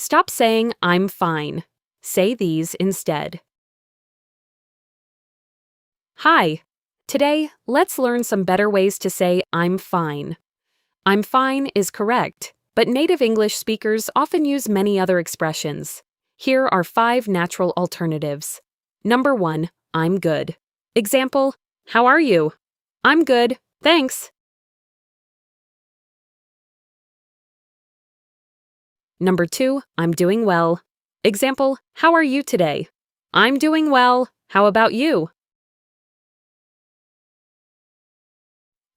Stop saying I'm fine. Say these instead. Hi. Today, let's learn some better ways to say I'm fine. I'm fine is correct, but native English speakers often use many other expressions. Here are 5 natural alternatives. Number 1, I'm good. Example, how are you? I'm good, thanks. Number 2, I'm doing well. Example, how are you today? I'm doing well, how about you?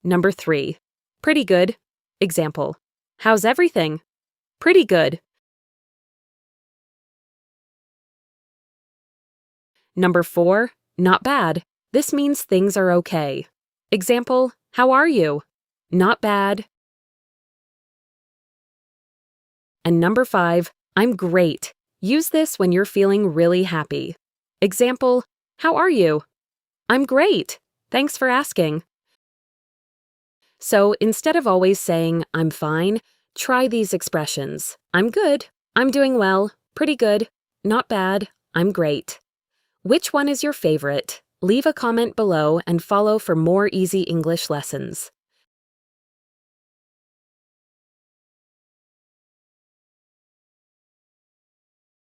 Number 3, pretty good. Example, how's everything? Pretty good. Number 4, not bad. This means things are okay. Example, how are you? Not bad. And number 5, I'm great. Use this when you're feeling really happy. Example, how are you? I'm great. Thanks for asking. So instead of always saying, I'm fine, try these expressions. I'm good. I'm doing well. Pretty good. Not bad. I'm great. Which one is your favorite? Leave a comment below and follow for more easy English lessons.